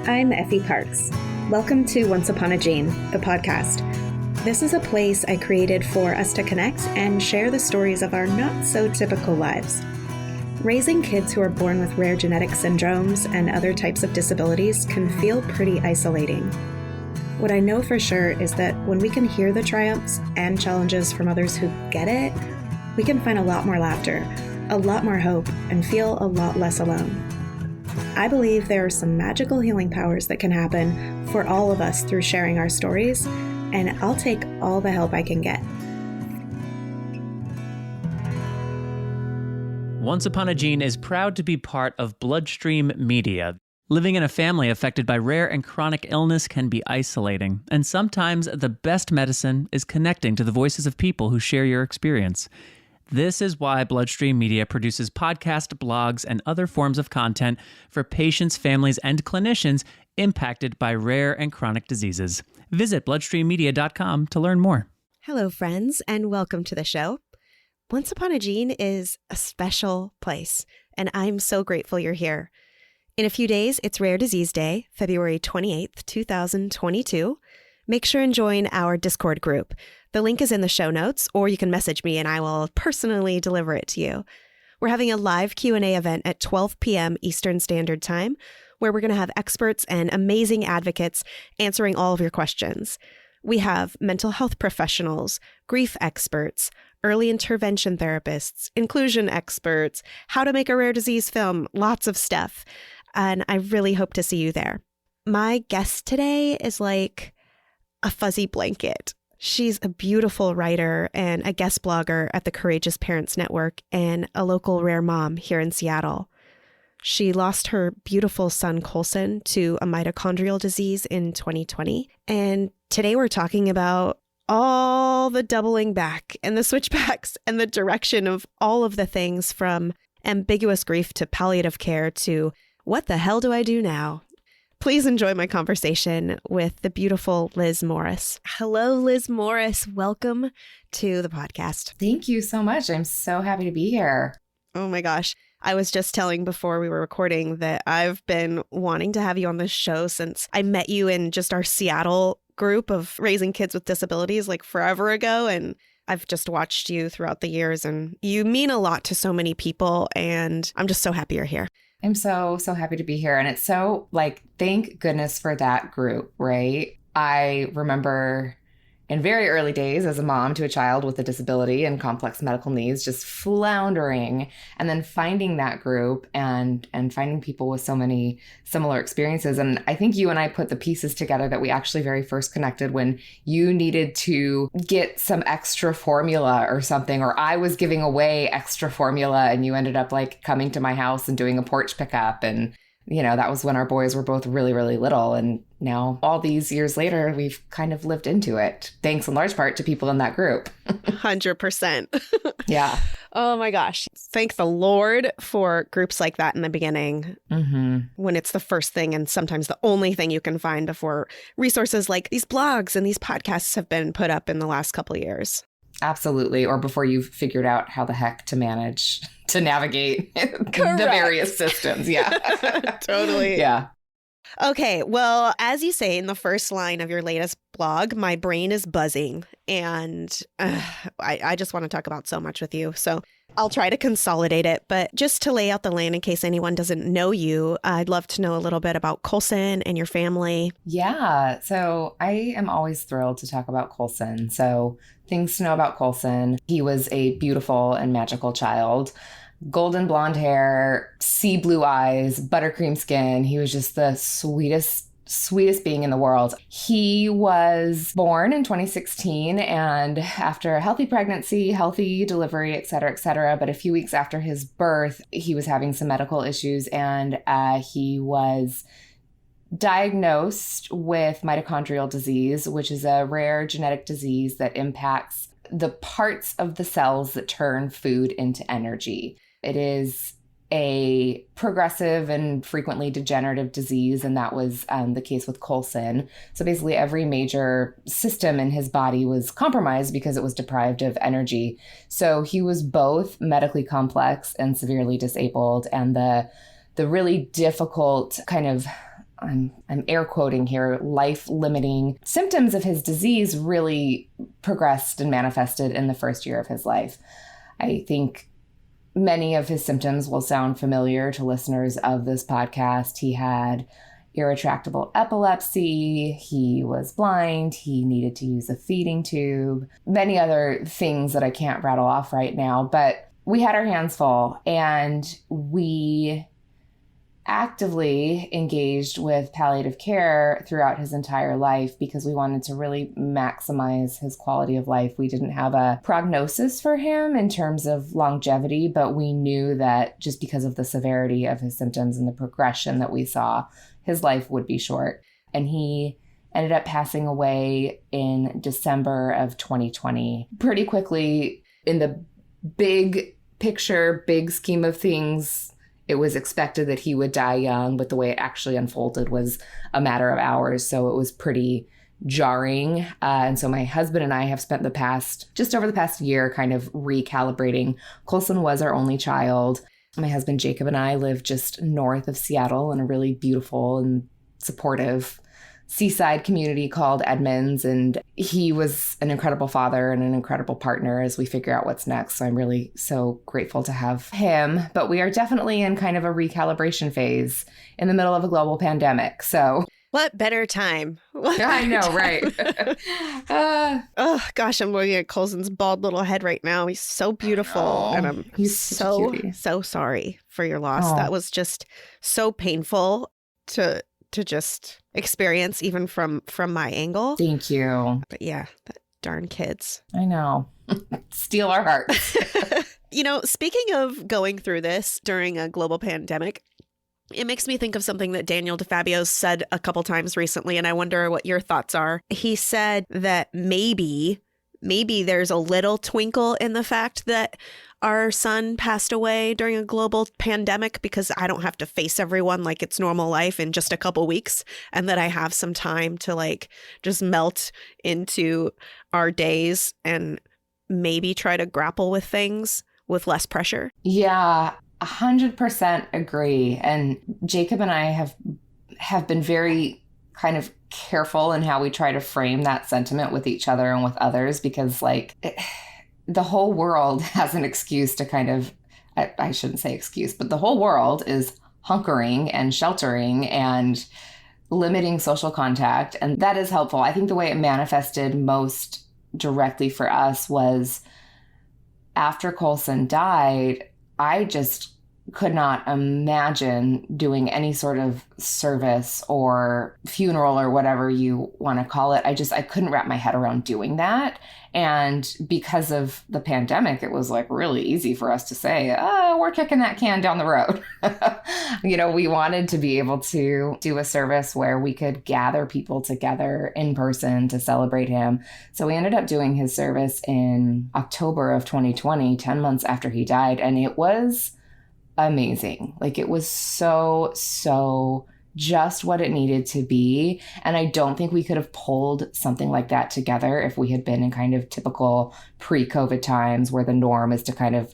I'm Effie Parks. Welcome to Once Upon a Gene, the podcast. This is a place I created for us to connect and share the stories of our not-so-typical lives. Raising kids who are born with rare genetic syndromes and other types of disabilities can feel pretty isolating. What I know for sure is that when we can hear the triumphs and challenges from others who get it, we can find a lot more laughter, a lot more hope, and feel a lot less alone. I believe there are some magical healing powers that can happen for all of us through sharing our stories, and I'll take all the help I can get. Once Upon a Gene is proud to be part of Bloodstream Media. Living in a family affected by rare and chronic illness can be isolating, and sometimes the best medicine is connecting to the voices of people who share your experience. This is why Bloodstream Media produces podcasts, blogs, and other forms of content for patients, families, and clinicians impacted by rare and chronic diseases. Visit bloodstreammedia.com to learn more. Hello, friends, and welcome to the show. Once Upon a Gene is a special place, and I'm so grateful you're here. In a few days, it's Rare Disease Day, February 28th, 2022. Make sure and join our Discord group. The link is in the show notes, or you can message me and I will personally deliver it to you. We're having a live Q&A event at 12 p.m. Eastern Standard Time, where we're going to have experts and amazing advocates answering all of your questions. We have mental health professionals, grief experts, early intervention therapists, inclusion experts, how to make a rare disease film, lots of stuff. And I really hope to see you there. My guest today is like a fuzzy blanket. She's a beautiful writer and a guest blogger at the Courageous Parents Network and a local rare mom here in Seattle. She lost her beautiful son, Colson, to a mitochondrial disease in 2020. And today we're talking about all the doubling back and the switchbacks and the direction of all of the things from ambiguous grief to palliative care to what the hell do I do now? Please enjoy my conversation with the beautiful Liz Morris. Hello, Liz Morris. Welcome to the podcast. Thank you so much. I'm so happy to be here. Oh my gosh. I was just telling before we were recording that I've been wanting to have you on this show since I met you in just our Seattle group of raising kids with disabilities like forever ago. And I've just watched you throughout the years and you mean a lot to so many people. And I'm just so happy you're here. I'm so happy to be here. And it's so thank goodness for that group, right? I remember in very early days as a mom to a child with a disability and complex medical needs, just floundering, and then finding that group and finding people with so many similar experiences. And I think you and I put the pieces together that we actually very first connected when you needed to get some extra formula or something, or I was giving away extra formula and you ended up coming to my house and doing a porch pickup. And that was when our boys were both really, really little. And now all these years later, we've kind of lived into it, thanks in large part to people in that group. 100%. Yeah. Oh my gosh. Thank the Lord for groups like that in the beginning, when it's the first thing and sometimes the only thing you can find before resources like these blogs and these podcasts have been put up in the last couple of years. Absolutely. Or before you've figured out how the heck to navigate the various systems. Yeah. Totally. Yeah. Okay. Well, as you say in the first line of your latest blog, my brain is buzzing and I just want to talk about so much with you. So I'll try to consolidate it. But just to lay out the land in case anyone doesn't know you, I'd love to know a little bit about Colson and your family. Yeah. So I am always thrilled to talk about Colson. So things to know about Colson. He was a beautiful and magical child. Golden blonde hair, sea blue eyes, buttercream skin. He was just the sweetest being in the world. He was born in 2016 and after a healthy pregnancy, healthy delivery, et cetera, but a few weeks after his birth, he was having some medical issues and he was diagnosed with mitochondrial disease, which is a rare genetic disease that impacts the parts of the cells that turn food into energy. It is a progressive and frequently degenerative disease, and that was the case with Colson. So basically every major system in his body was compromised because it was deprived of energy. So he was both medically complex and severely disabled, and the really difficult kind of I'm air quoting here, life-limiting symptoms of his disease really progressed and manifested in the first year of his life. I think many of his symptoms will sound familiar to listeners of this podcast. He had irretractable epilepsy, he was blind, he needed to use a feeding tube, many other things that I can't rattle off right now, but we had our hands full and we actively engaged with palliative care throughout his entire life because we wanted to really maximize his quality of life. We didn't have a prognosis for him in terms of longevity, but we knew that just because of the severity of his symptoms and the progression that we saw, his life would be short. And he ended up passing away in December of 2020. Pretty quickly, in the big picture, big scheme of things, it was expected that he would die young, but the way it actually unfolded was a matter of hours. So it was pretty jarring. And so my husband and I have spent just over the past year kind of recalibrating. Colson was our only child. My husband, Jacob, and I live just north of Seattle in a really beautiful and supportive seaside community called Edmonds. And he was an incredible father and an incredible partner as we figure out what's next. So I'm really so grateful to have him. But we are definitely in kind of a recalibration phase in the middle of a global pandemic. So what better time? I know, right? Oh, gosh, I'm looking at Colson's bald little head right now. He's so beautiful. And he's so sorry for your loss. That was just so painful to just experience, even from my angle. Thank you. But yeah, that darn kids. I know. Steal our hearts. Speaking of going through this during a global pandemic, it makes me think of something that Daniel DeFabio said a couple times recently, and I wonder what your thoughts are. He said that maybe there's a little twinkle in the fact that our son passed away during a global pandemic because I don't have to face everyone like it's normal life in just a couple weeks, and that I have some time to just melt into our days and maybe try to grapple with things with less pressure. Yeah. 100% agree. And Jacob and I have been very kind of careful in how we try to frame that sentiment with each other and with others, because the whole world has an excuse to kind of, I shouldn't say excuse, but the whole world is hunkering and sheltering and limiting social contact. And that is helpful. I think the way it manifested most directly for us was after Colson died, I just could not imagine doing any sort of service or funeral or whatever you want to call it. I couldn't wrap my head around doing that. And because of the pandemic, it was really easy for us to say, we're kicking that can down the road. We wanted to be able to do a service where we could gather people together in person to celebrate him. So we ended up doing his service in October of 2020, 10 months after he died. And it was amazing. It was so just what it needed to be. And I don't think we could have pulled something like that together if we had been in kind of typical pre-COVID times where the norm is to kind of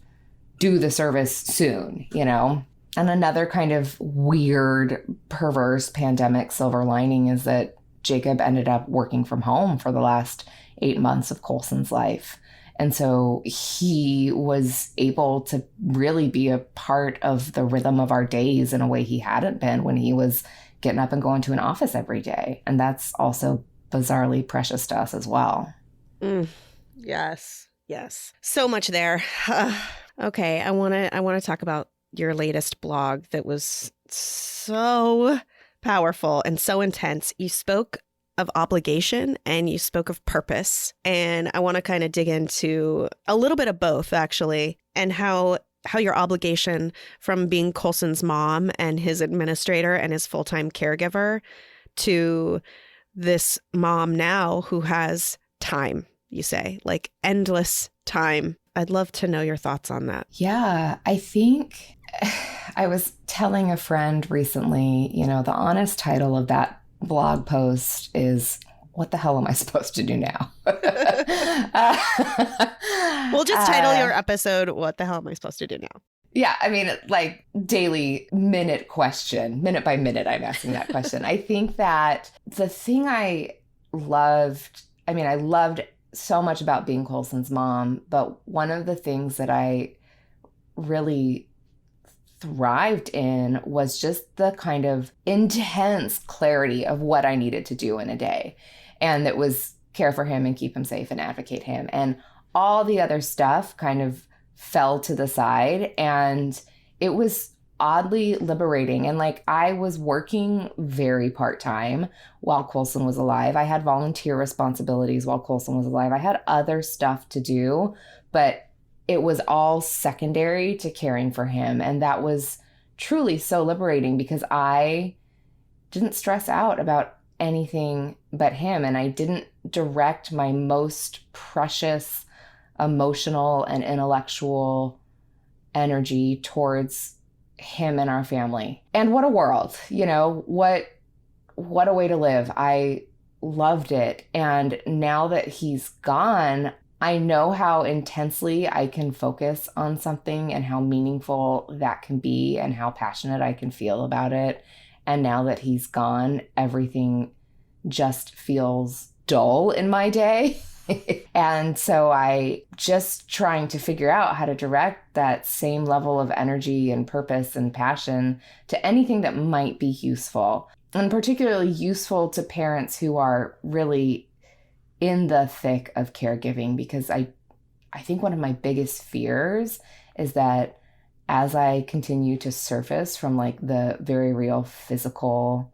do the service soon, And another kind of weird, perverse pandemic silver lining is that Jacob ended up working from home for the last 8 months of Colson's life. And so he was able to really be a part of the rhythm of our days in a way he hadn't been when he was getting up and going to an office every day. And that's also bizarrely precious to us as well. Yes. So much there. Okay, I want to talk about your latest blog that was so powerful and so intense. You spoke of obligation and you spoke of purpose. And I want to kind of dig into a little bit of both, actually, and how your obligation from being Colson's mom and his administrator and his full-time caregiver to this mom now who has time, you say, endless time. I'd love to know your thoughts on that. Yeah, I think I was telling a friend recently, the honest title of that blog post is, what the hell am I supposed to do now? We'll just title your episode, What the Hell Am I Supposed to Do Now? Yeah, I mean, like daily minute question, minute by minute, I'm asking that question. I think that the thing I loved, I loved so much about being Colson's mom, but one of the things that I really thrived in was just the kind of intense clarity of what I needed to do in a day. And that was care for him and keep him safe and advocate him. And all the other stuff kind of fell to the side. And it was oddly liberating. And like I was working very part-time while Colson was alive. I had volunteer responsibilities while Colson was alive. I had other stuff to do, but it was all secondary to caring for him. And that was truly so liberating because I didn't stress out about anything but him. And I didn't direct my most precious emotional and intellectual energy towards him and our family. And what a world, what a way to live. I loved it. And now that he's gone, I know how intensely I can focus on something and how meaningful that can be and how passionate I can feel about it. And now that he's gone, everything just feels dull in my day. And so I just trying to figure out how to direct that same level of energy and purpose and passion to anything that might be useful, and particularly useful to parents who are really in the thick of caregiving, because I think one of my biggest fears is that as I continue to surface from like the very real physical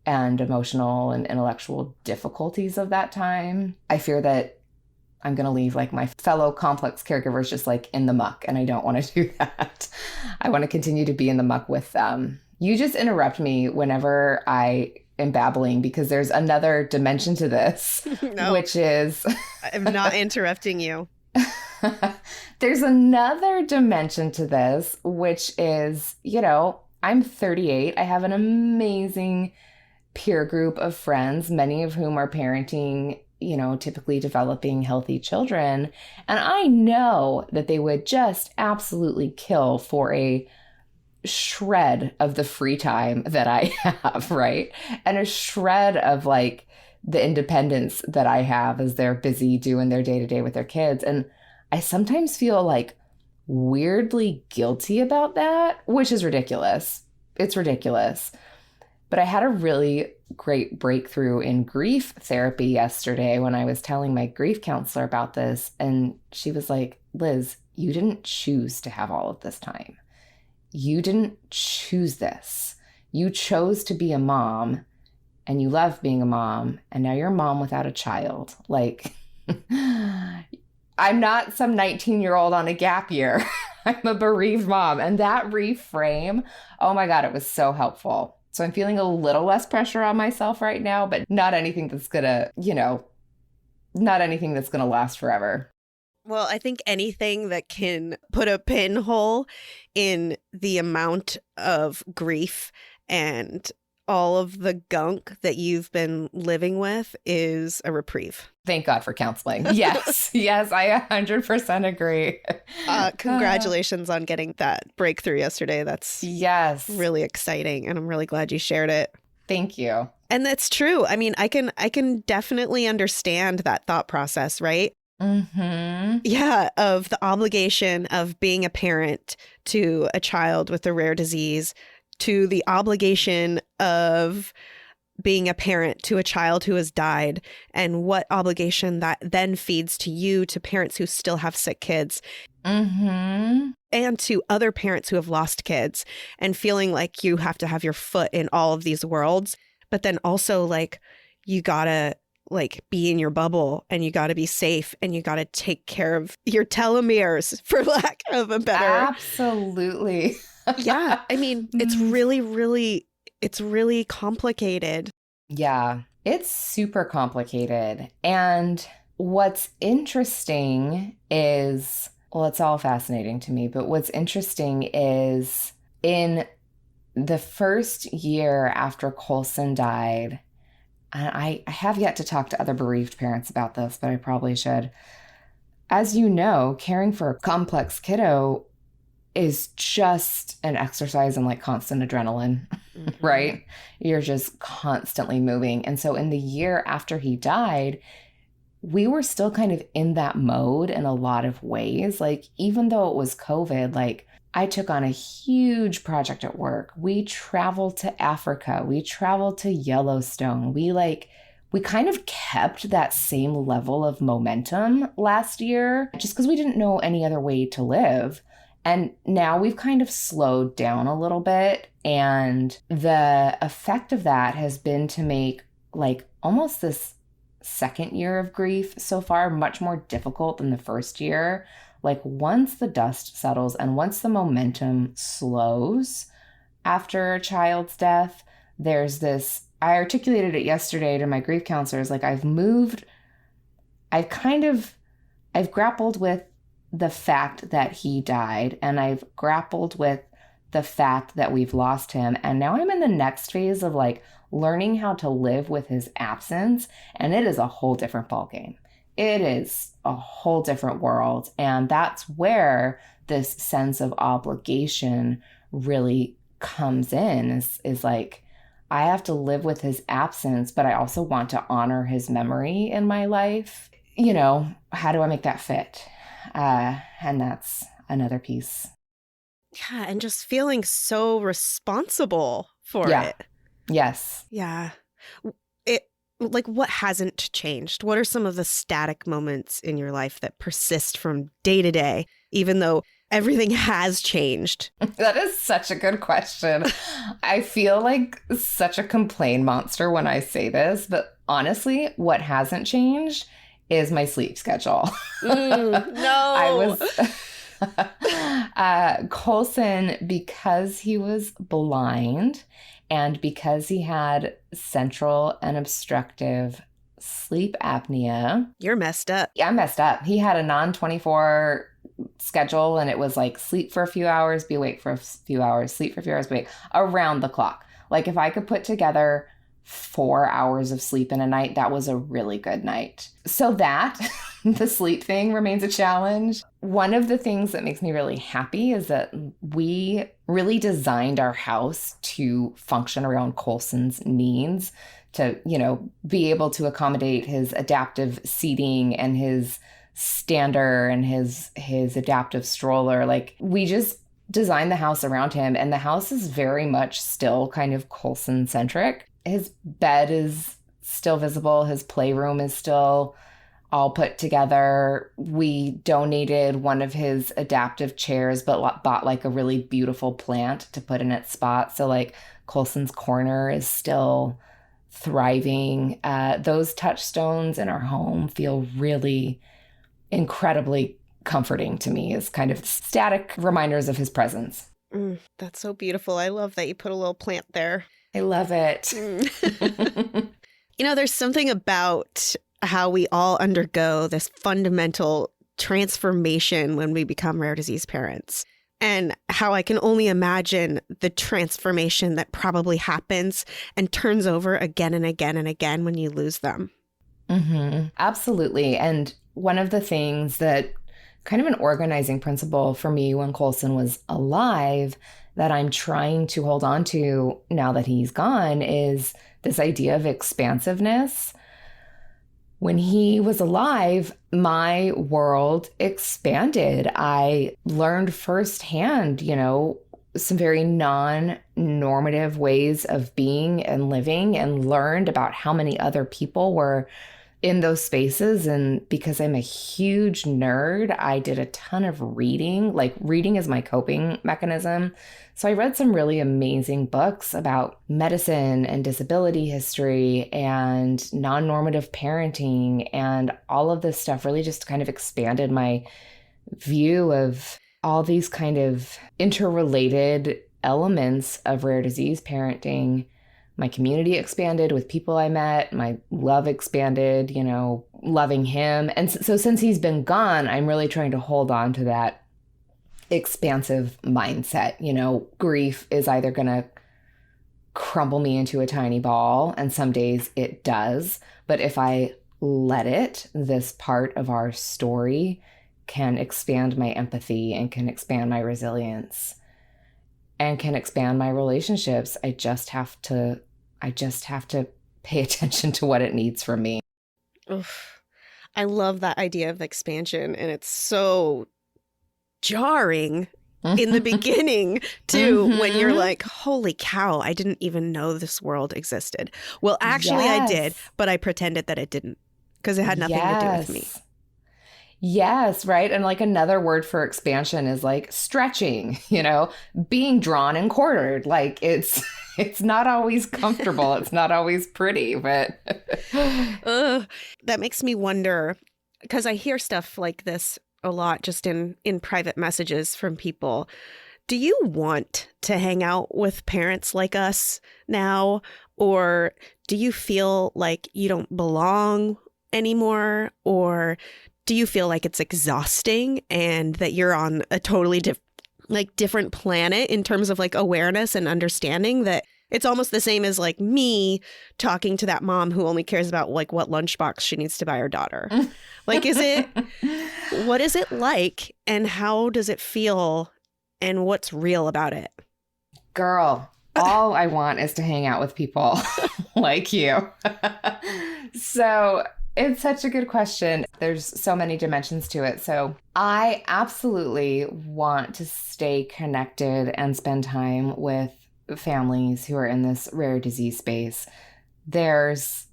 and emotional and intellectual difficulties of that time, I fear that I'm going to leave like my fellow complex caregivers just like in the muck. And I don't want to do that. I want to continue to be in the muck with them. You just interrupt me whenever I am babbling because there's another dimension to this, No, which is... I'm not interrupting you. There's another dimension to this, which is, I'm 38. I have an amazing peer group of friends, many of whom are parenting, typically developing healthy children. And I know that they would just absolutely kill for a shred of the free time that I have, right? And a shred of like the independence that I have as they're busy doing their day-to-day with their kids. And I sometimes feel like weirdly guilty about that, which is ridiculous. It's ridiculous. But I had a really great breakthrough in grief therapy yesterday when I was telling my grief counselor about this. And she was like, Liz, you didn't choose to have all of this time. You didn't choose this. You chose to be a mom and you love being a mom. And now you're a mom without a child. Like, I'm not some 19-year-old on a gap year. I'm a bereaved mom. And that reframe, oh my God, it was so helpful. So I'm feeling a little less pressure on myself right now, but not anything that's gonna, not anything that's gonna last forever. Well, I think anything that can put a pinhole in the amount of grief and all of the gunk that you've been living with is a reprieve. Thank God for counseling. Yes. Yes, I 100% agree. Congratulations on getting that breakthrough yesterday. That's really exciting. And I'm really glad you shared it. Thank you. And that's true. I mean, I can definitely understand that thought process, right? Mm-hmm. Yeah, of the obligation of being a parent to a child with a rare disease, to the obligation of being a parent to a child who has died, and what obligation that then feeds to you, to parents who still have sick kids, mm-hmm. and to other parents who have lost kids, and feeling like you have to have your foot in all of these worlds, but then also like you gotta like be in your bubble and you gotta be safe and you gotta take care of your telomeres, for lack of a better. Absolutely. Yeah. I mean, it's really complicated. Yeah, it's super complicated. And what's interesting is, well, it's all fascinating to me, but what's interesting is in the first year after Colson died, and I have yet to talk to other bereaved parents about this, but I probably should. As you know, caring for a complex kiddo is just an exercise in like constant adrenaline, right? You're just constantly moving. And so in the year after he died, we were still kind of in that mode in a lot of ways. Like, even though it was COVID, like I took on a huge project at work. We traveled to Africa. We traveled to Yellowstone. We kind of kept that same level of momentum last year just because we didn't know any other way to live. And now we've kind of slowed down a little bit. And the effect of that has been to make like almost this second year of grief so far much more difficult than the first year. Like, once the dust settles and once the momentum slows after a child's death, there's this, I articulated it yesterday to my grief counselors, like I've grappled with the fact that he died, and I've grappled with the fact that we've lost him. And now I'm in the next phase of like learning how to live with his absence. And it is a whole different ballgame. It is a whole different world. And that's where this sense of obligation really comes in, is like, I have to live with his absence, but I also want to honor his memory in my life. You know, how do I make that fit? And that's another piece. Yeah, and just feeling so responsible for it. Yes. Yeah. Like, what hasn't changed? What are some of the static moments in your life that persist from day to day, even though everything has changed? That is such a good question. I feel like such a complain monster when I say this, but honestly, what hasn't changed is my sleep schedule. No. Colson, because he was blind and because he had central and obstructive sleep apnea. You're messed up. Yeah, I'm messed up. He had a non-24 schedule, and it was like sleep for a few hours, be awake for a few hours, sleep for a few hours, be awake, around the clock. Like, if I could put together 4 hours of sleep in a night, that was a really good night. So that the sleep thing remains a challenge. One of the things that makes me really happy is that we really designed our house to function around Colson's needs, to, you know, be able to accommodate his adaptive seating and his stander and his adaptive stroller. Like, we just designed the house around him, and the house is very much still kind of Colson centric. His bed is still visible. His playroom is still all put together. We donated one of his adaptive chairs, but bought like a really beautiful plant to put in its spot. So like Colson's corner is still thriving. Those touchstones in our home feel really incredibly comforting to me, as kind of static reminders of his presence. That's so beautiful. I love that you put a little plant there. I love it. You know, there's something about how we all undergo this fundamental transformation when we become rare disease parents, and how I can only imagine the transformation that probably happens and turns over again and again and again when you lose them. Mm-hmm. Absolutely. And one of the things that kind of an organizing principle for me when Colson was alive that I'm trying to hold on to now that he's gone is this idea of expansiveness. When he was alive, my world expanded. I learned firsthand, you know, some very non-normative ways of being and living, and learned about how many other people were in those spaces. And because I'm a huge nerd, I did a ton of reading. Like, reading is my coping mechanism. So I read some really amazing books about medicine and disability history and non-normative parenting, and all of this stuff really just kind of expanded my view of all these kind of interrelated elements of rare disease parenting. My community expanded with people I met. My love expanded, you know, loving him. And so since he's been gone, I'm really trying to hold on to that expansive mindset. You know, grief is either going to crumble me into a tiny ball, and some days it does. But if I let it, this part of our story can expand my empathy and can expand my resilience and can expand my relationships. I just have to pay attention to what it needs from me. Oof. I love that idea of expansion, and it's so jarring in the beginning too, when you're like, holy cow, I didn't even know this world existed. Well, actually I did, but I pretended that it didn't because it had nothing to do with me. Yes, right. And like another word for expansion is like stretching, being drawn and quartered. Like it's not always comfortable. It's not always pretty, but that makes me wonder, because I hear stuff like this a lot just in private messages from people. Do you want to hang out with parents like us now? Or do you feel like you don't belong anymore? Or do you feel like it's exhausting and that you're on a totally different planet in terms of like awareness and understanding, that it's almost the same as like me talking to that mom who only cares about like what lunchbox she needs to buy her daughter? Like, what is it like, and how does it feel, and what's real about it? Girl, all I want is to hang out with people like you. So it's such a good question. There's so many dimensions to it. So I absolutely want to stay connected and spend time with families who are in this rare disease space. There's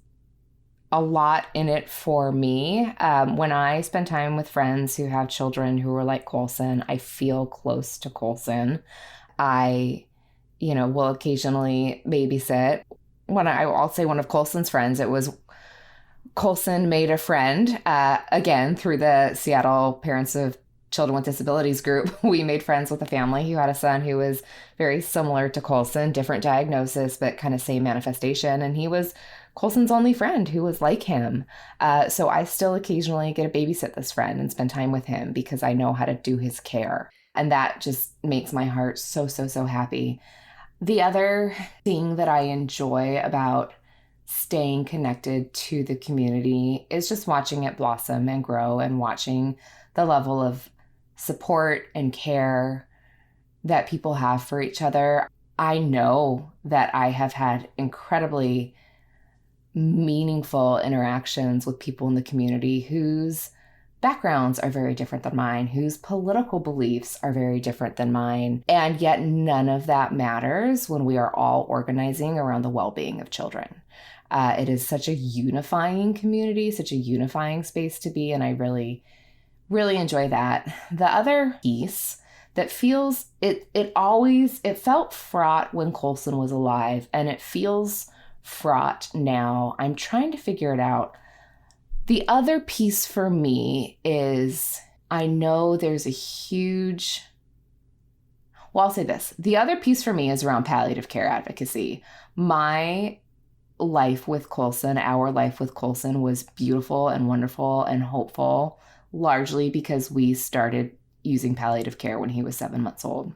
a lot in it for me. When I spend time with friends who have children who are like Colson, I feel close to Colson. I, will occasionally babysit. I'll say one of Colson's friends, it was Colson made a friend, again, through the Seattle Parents of Children with Disabilities group. We made friends with a family who had a son who was very similar to Colson, different diagnosis, but kind of same manifestation. And he was Colson's only friend who was like him. So I still occasionally get to babysit this friend and spend time with him because I know how to do his care. And that just makes my heart so, so, so happy. The other thing that I enjoy about staying connected to the community is just watching it blossom and grow and watching the level of support and care that people have for each other. I know that I have had incredibly meaningful interactions with people in the community whose backgrounds are very different than mine, whose political beliefs are very different than mine. And yet none of that matters when we are all organizing around the well-being of children. It is such a unifying community, such a unifying space to be, and I really, really enjoy that. The other piece that feels, it felt fraught when Colson was alive, and it feels fraught now. I'm trying to figure it out. The other piece for me is, I know there's a huge, well, I'll say this. The other piece for me is around palliative care advocacy. My life with Colson, our life with Colson, was beautiful and wonderful and hopeful, largely because we started using palliative care when he was 7 months old.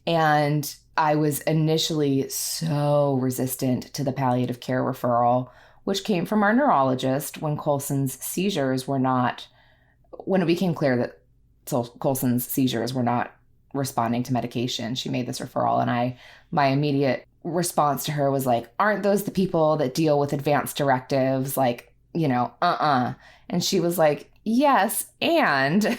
And I was initially so resistant to the palliative care referral, which came from our neurologist when Colson's seizures were not, when it became clear that Colson's seizures were not responding to medication. She made this referral, and my immediate response to her was like, aren't those the people that deal with advanced directives? Like, And she was like, yes. And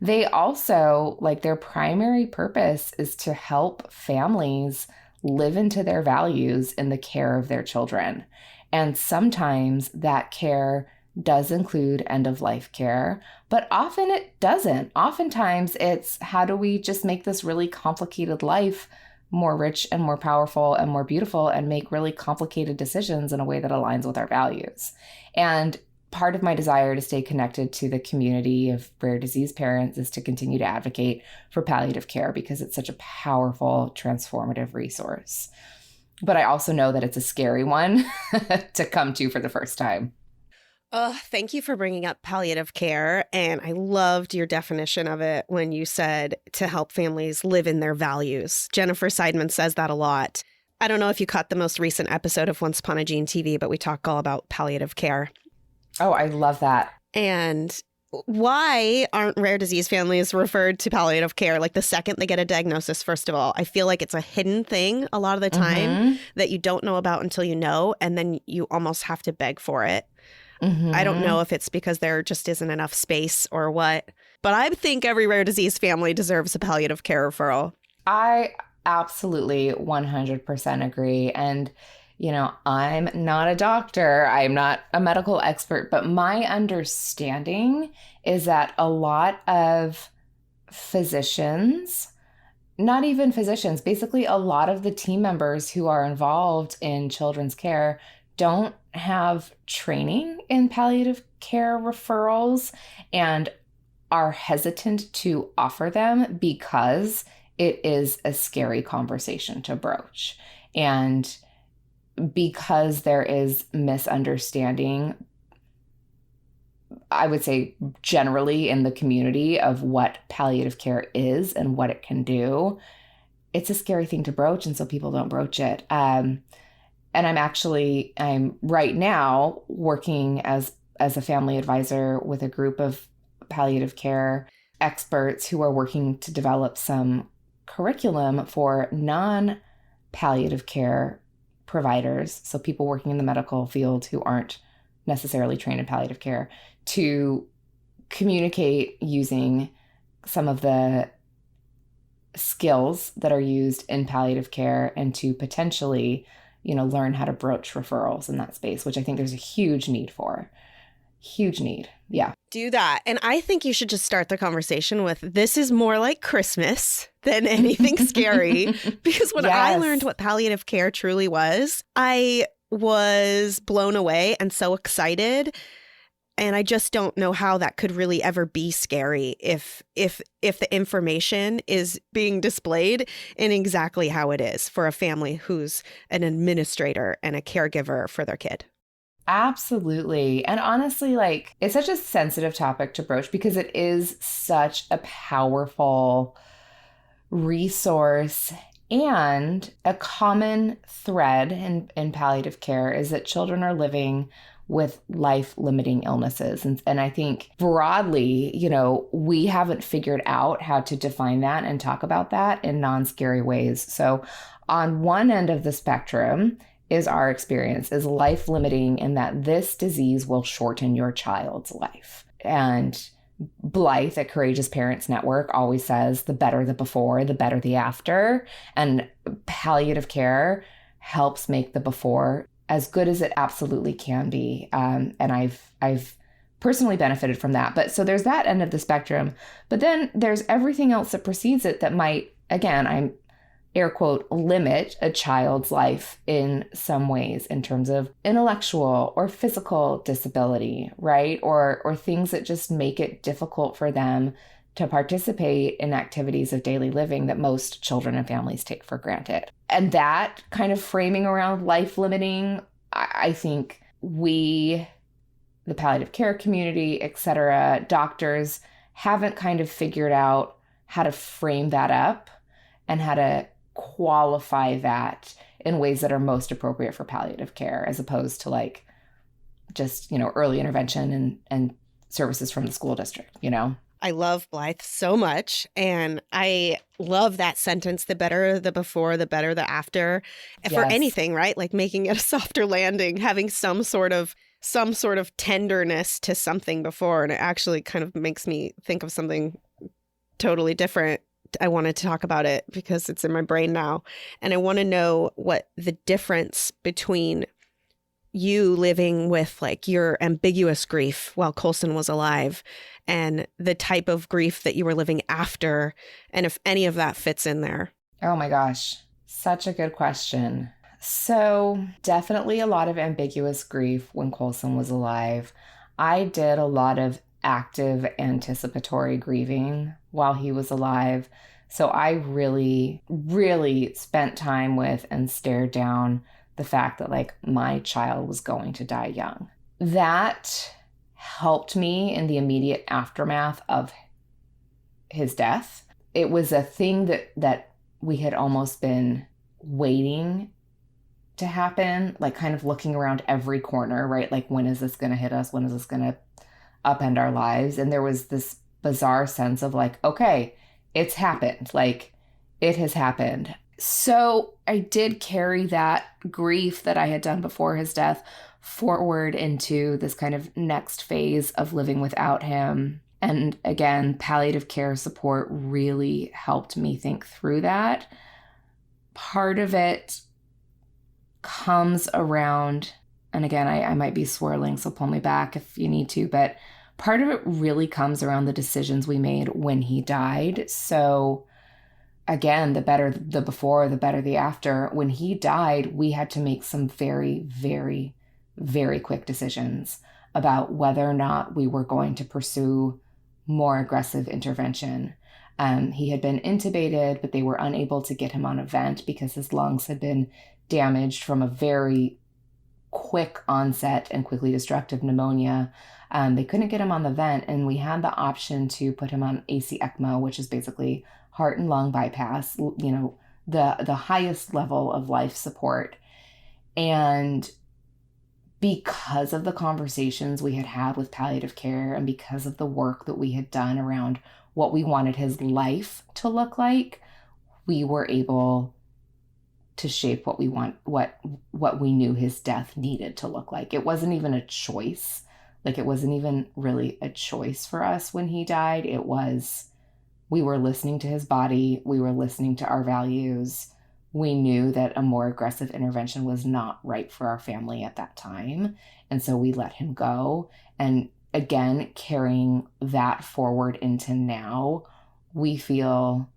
they also, like, their primary purpose is to help families live into their values in the care of their children. And sometimes that care does include end-of-life care, but often it doesn't. Oftentimes it's, how do we just make this really complicated life more rich and more powerful and more beautiful and make really complicated decisions in a way that aligns with our values? And part of my desire to stay connected to the community of rare disease parents is to continue to advocate for palliative care because it's such a powerful, transformative resource. But I also know that it's a scary one to come to for the first time. Thank you for bringing up palliative care. And I loved your definition of it when you said to help families live in their values. Jennifer Seidman says that a lot. I don't know if you caught the most recent episode of Once Upon a Gene TV, but we talk all about palliative care. Oh, I love that. And why aren't rare disease families referred to palliative care like the second they get a diagnosis, first of all? I feel like it's a hidden thing a lot of the time that you don't know about until you know, and then you almost have to beg for it. I don't know if it's because there just isn't enough space or what, but I think every rare disease family deserves a palliative care referral. I absolutely 100% agree. And, you know, I'm not a doctor, I'm not a medical expert, but my understanding is that a lot of physicians, not even physicians, basically a lot of the team members who are involved in children's care don't have training in palliative care referrals and are hesitant to offer them because it is a scary conversation to broach. And because there is misunderstanding, I would say generally in the community, of what palliative care is and what it can do, it's a scary thing to broach. And so people don't broach it. And I'm right now working as a family advisor with a group of palliative care experts who are working to develop some curriculum for non-palliative care providers, so people working in the medical field who aren't necessarily trained in palliative care, to communicate using some of the skills that are used in palliative care and to potentially, you know, learn how to broach referrals in that space, which I think there's a huge need for. Huge need. Yeah. Do that. And I think you should just start the conversation with, this is more like Christmas than anything scary. Because when I learned what palliative care truly was, I was blown away and so excited. And I just don't know how that could really ever be scary if the information is being displayed in exactly how it is for a family who's an administrator and a caregiver for their kid. Absolutely. And honestly, like, it's such a sensitive topic to broach because it is such a powerful resource. And a common thread in palliative care is that children are living with life-limiting illnesses. And I think broadly, you know, we haven't figured out how to define that and talk about that in non-scary ways. So on one end of the spectrum is our experience is life-limiting in that this disease will shorten your child's life. And Blythe at Courageous Parents Network always says, the better the before, the better the after. And palliative care helps make the before as good as it absolutely can be. And I've personally benefited from that. But so there's that end of the spectrum. But then there's everything else that precedes it that might, again, I'm air quote, limit a child's life in some ways in terms of intellectual or physical disability, right? Or things that just make it difficult for them to participate in activities of daily living that most children and families take for granted. And that kind of framing around life limiting, I think we, the palliative care community, et cetera, doctors haven't kind of figured out how to frame that up and how to qualify that in ways that are most appropriate for palliative care, as opposed to like just, you know, early intervention and services from the school district, you know? I love Blythe so much. And I love that sentence, the better the before, the better the after. For anything, right? Like making it a softer landing, having some sort of tenderness to something before. And it actually kind of makes me think of something totally different. I wanted to talk about it because it's in my brain now. And I want to know what the difference between you living with like your ambiguous grief while Colson was alive and the type of grief that you were living after, and if any of that fits in there. Oh my gosh, such a good question. So definitely a lot of ambiguous grief when Colson was alive. I did a lot of active anticipatory grieving while he was alive. So I really, really spent time with and stared down the fact that like my child was going to die young. That helped me in the immediate aftermath of his death. It was a thing that we had almost been waiting to happen, like kind of looking around every corner, right? Like, when is this going to hit us? When is this going to upend our lives. And there was this bizarre sense of like, okay, it's happened. Like, it has happened. So I did carry that grief that I had done before his death forward into this kind of next phase of living without him. And again, palliative care support really helped me think through that. Part of it comes around, and again, I might be swirling, so pull me back if you need to, but part of it really comes around the decisions we made when he died. So again, the better the before, the better the after. When he died, we had to make some very, very, very quick decisions about whether or not we were going to pursue more aggressive intervention. He had been intubated, but they were unable to get him on a vent because his lungs had been damaged from a very quick onset and quickly destructive pneumonia. They couldn't get him on the vent, and we had the option to put him on AC ECMO, which is basically heart and lung bypass, the highest level of life support. And because of the conversations we had had with palliative care and because of the work that we had done around what we wanted his life to look like, we were able to shape what we knew his death needed to look like. It wasn't even a choice. Like, it wasn't even really a choice for us when he died. It was, we were listening to his body. We were listening to our values. We knew that a more aggressive intervention was not right for our family at that time. And so we let him go. And again, carrying that forward into now, we feel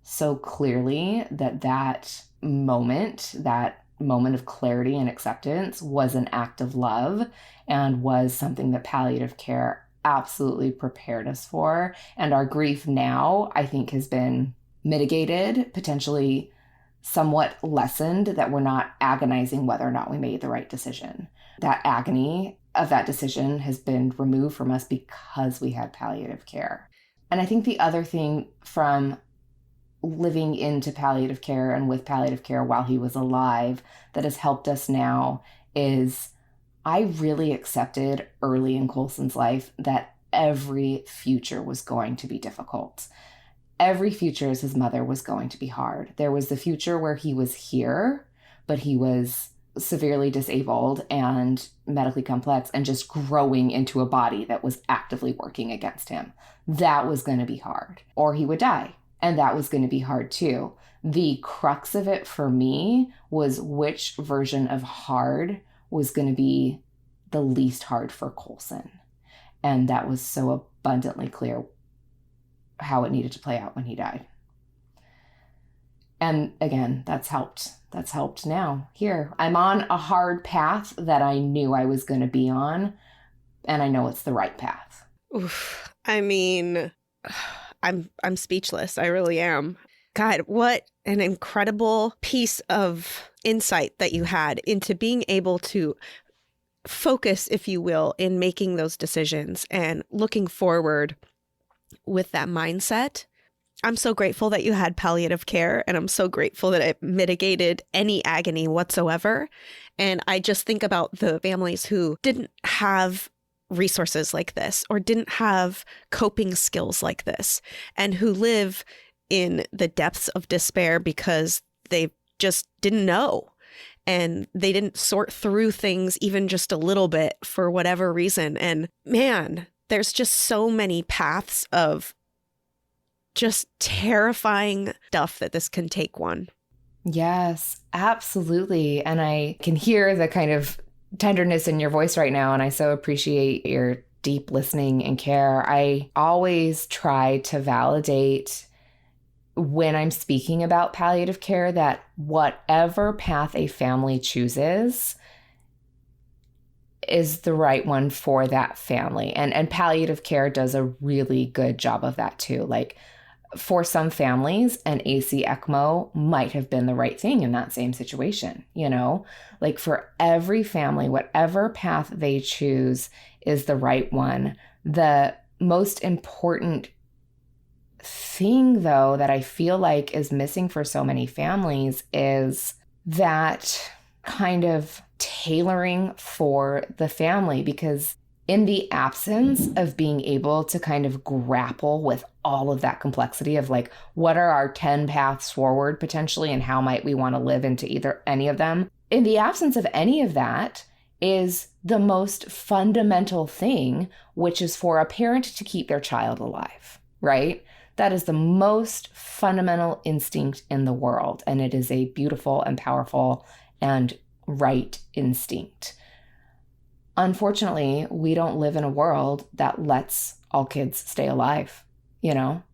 so clearly that moment of clarity and acceptance was an act of love and was something that palliative care absolutely prepared us for. And our grief now, I think, has been mitigated, potentially somewhat lessened, that we're not agonizing whether or not we made the right decision. That agony of that decision has been removed from us because we had palliative care. And I think the other thing from living into palliative care and with palliative care while he was alive that has helped us now is I really accepted early in Colson's life that every future was going to be difficult. Every future as his mother was going to be hard. There was the future where he was here, but he was severely disabled and medically complex and just growing into a body that was actively working against him. That was going to be hard. Or he would die. And that was going to be hard too. The crux of it for me was which version of hard was going to be the least hard for Colson. And that was so abundantly clear how it needed to play out when he died. And again, that's helped. That's helped now. Here, I'm on a hard path that I knew I was going to be on, and I know it's the right path. Oof. I mean, I'm speechless. I really am. God, what an incredible piece of insight that you had into being able to focus, if you will, in making those decisions and looking forward with that mindset. I'm so grateful that you had palliative care, and I'm so grateful that it mitigated any agony whatsoever. And I just think about the families who didn't have resources like this or didn't have coping skills like this and who live in the depths of despair because they just didn't know and they didn't sort through things even just a little bit for whatever reason. And man, there's just so many paths of just terrifying stuff that this can take one. Yes, absolutely. And I can hear the kind of tenderness in your voice right now, and I so appreciate your deep listening and care. I always try to validate when I'm speaking about palliative care that whatever path a family chooses is the right one for that family. And palliative care does a really good job of that too. Like, for some families, an AC ECMO might have been the right thing in that same situation, Like, for every family, whatever path they choose is the right one. The most important thing, though, that I feel like is missing for so many families is that kind of tailoring for the family, because in the absence of being able to kind of grapple with all of that complexity of like, what are our 10 paths forward potentially, and how might we want to live into either any of them? In the absence of any of that is the most fundamental thing, which is for a parent to keep their child alive, right? That is the most fundamental instinct in the world. And it is a beautiful and powerful and right instinct. Unfortunately, we don't live in a world that lets all kids stay alive, you know?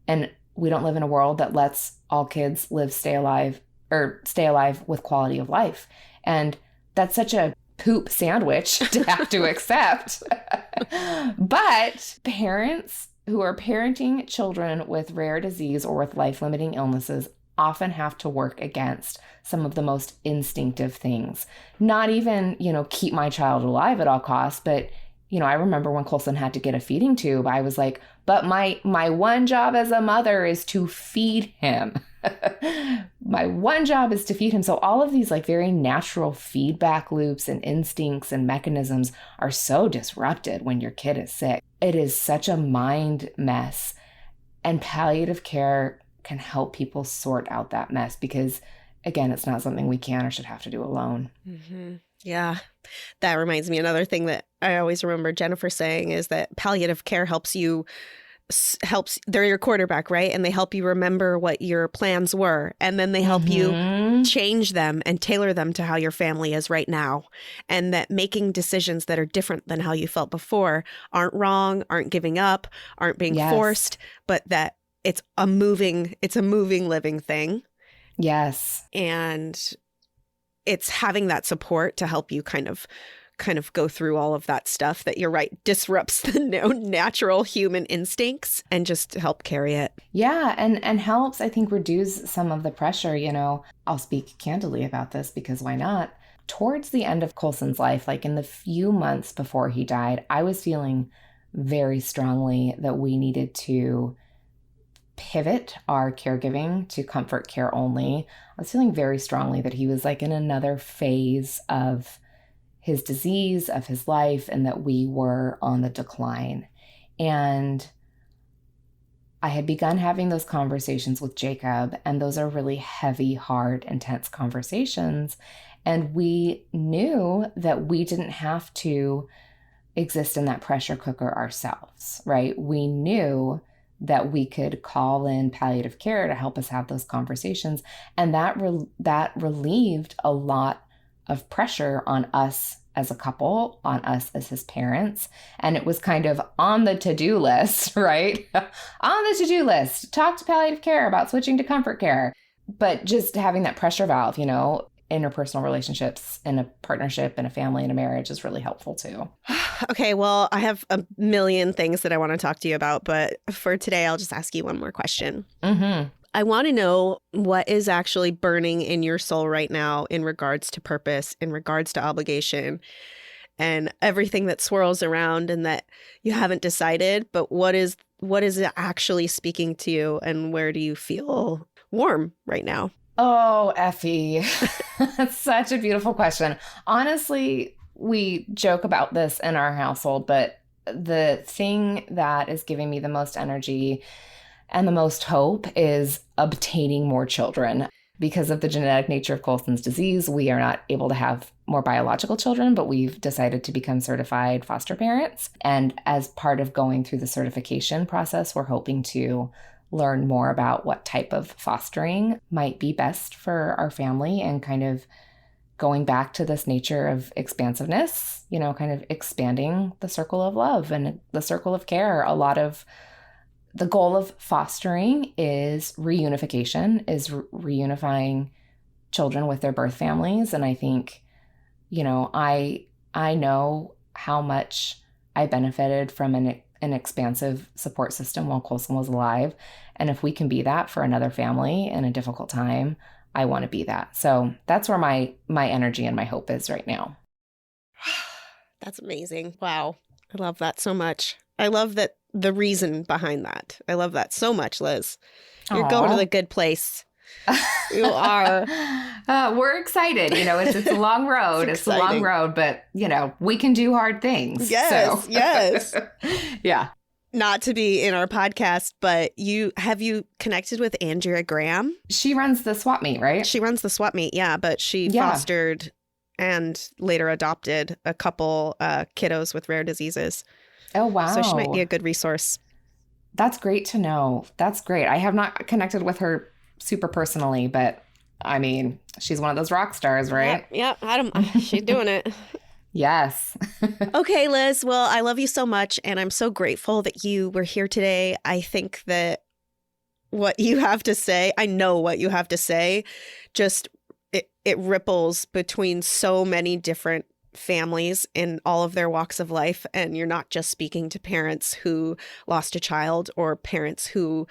And we don't live in a world that lets all kids stay alive with quality of life. And that's such a poop sandwich to have to accept. But parents who are parenting children with rare disease or with life-limiting illnesses often have to work against some of the most instinctive things. Not even, keep my child alive at all costs, but, I remember when Colson had to get a feeding tube, I was like, but my one job as a mother is to feed him. My one job is to feed him. So all of these like very natural feedback loops and instincts and mechanisms are so disrupted when your kid is sick. It is such a mind mess, and palliative care can help people sort out that mess because, again, it's not something we can or should have to do alone. Mm-hmm. Yeah. That reminds me, another thing that I always remember Jennifer saying is that palliative care they're your quarterback, right? And they help you remember what your plans were. And then they help you change them and tailor them to how your family is right now. And that making decisions that are different than how you felt before aren't wrong, aren't giving up, aren't being forced, but that it's a moving, living thing. Yes. And it's having that support to help you kind of go through all of that stuff that, you're right, disrupts the natural human instincts and just help carry it. Yeah. And helps, I think, reduce some of the pressure. I'll speak candidly about this because why not? Towards the end of Colson's life, like in the few months before he died, I was feeling very strongly that we needed to pivot our caregiving to comfort care only. I was feeling very strongly that he was like in another phase of his disease, of his life, and that we were on the decline. And I had begun having those conversations with Jacob, and those are really heavy, hard, intense conversations. And we knew that we didn't have to exist in that pressure cooker ourselves, right? We knew that we could call in palliative care to help us have those conversations. And that relieved a lot of pressure on us as a couple, on us as his parents. And it was kind of on the to-do list, right? On the to-do list, talk to palliative care about switching to comfort care. But just having that pressure valve, interpersonal relationships in a partnership, in a family, in a marriage is really helpful too. Okay, well, I have a million things that I want to talk to you about, but for today, I'll just ask you one more question. Mm-hmm. I want to know what is actually burning in your soul right now in regards to purpose, in regards to obligation, and everything that swirls around and that you haven't decided, but what is it actually speaking to you, and where do you feel warm right now? Oh, Effie, that's such a beautiful question. Honestly, we joke about this in our household, but the thing that is giving me the most energy and the most hope is obtaining more children. Because of the genetic nature of Colson's disease, we are not able to have more biological children, but we've decided to become certified foster parents. And as part of going through the certification process, we're hoping to learn more about what type of fostering might be best for our family, and kind of going back to this nature of expansiveness, kind of expanding the circle of love and the circle of care. A lot of the goal of fostering is reunification, is reunifying children with their birth families. And I think, I know how much I benefited from an expansive support system while Colson was alive. And if we can be that for another family in a difficult time, I want to be that. So that's where my energy and my hope is right now. That's amazing. Wow. I love that so much. I love the reason behind that. I love that so much, Liz. You're going to the good place. You are. We're excited. It's a long road. It's a long road, but, we can do hard things. Yes, so. yes. Yeah. Not to be in our podcast, but have you connected with Andrea Graham? She runs the swap meet, right? She runs the swap meet, yeah, but she fostered and later adopted a couple kiddos with rare diseases. Oh, wow. So she might be a good resource. That's great to know. That's great. I have not connected with her super personally, but I mean, she's one of those rock stars, right? Yeah, she's doing it. Yes. Okay, Liz. Well, I love you so much, and I'm so grateful that you were here today. I think that what you have to say, I know what you have to say, just it ripples between so many different families in all of their walks of life. And you're not just speaking to parents who lost a child or parents who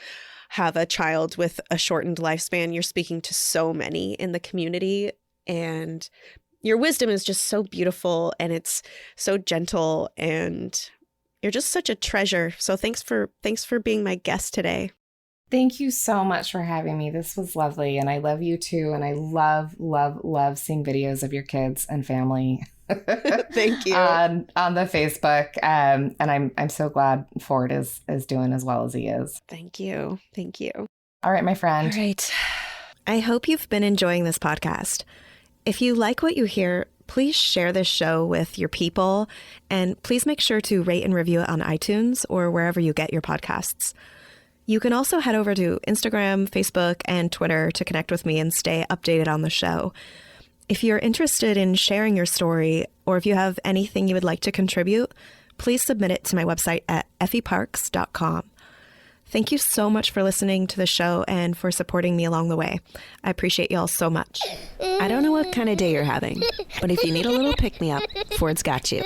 have a child with a shortened lifespan. You're speaking to so many in the community, and your wisdom is just so beautiful and it's so gentle, and you're just such a treasure. So thanks for being my guest today. Thank you so much for having me. This was lovely. And I love you too. And I love, love, love seeing videos of your kids and family. Thank you. On the Facebook. And I'm so glad Ford is doing as well as he is. Thank you. Thank you. All right, my friend. All right. I hope you've been enjoying this podcast. If you like what you hear, please share this show with your people, and please make sure to rate and review it on iTunes or wherever you get your podcasts. You can also head over to Instagram, Facebook, and Twitter to connect with me and stay updated on the show. If you're interested in sharing your story, or if you have anything you would like to contribute, please submit it to my website at effieparks.com. Thank you so much for listening to the show and for supporting me along the way. I appreciate y'all so much. I don't know what kind of day you're having, but if you need a little pick-me-up, Ford's got you.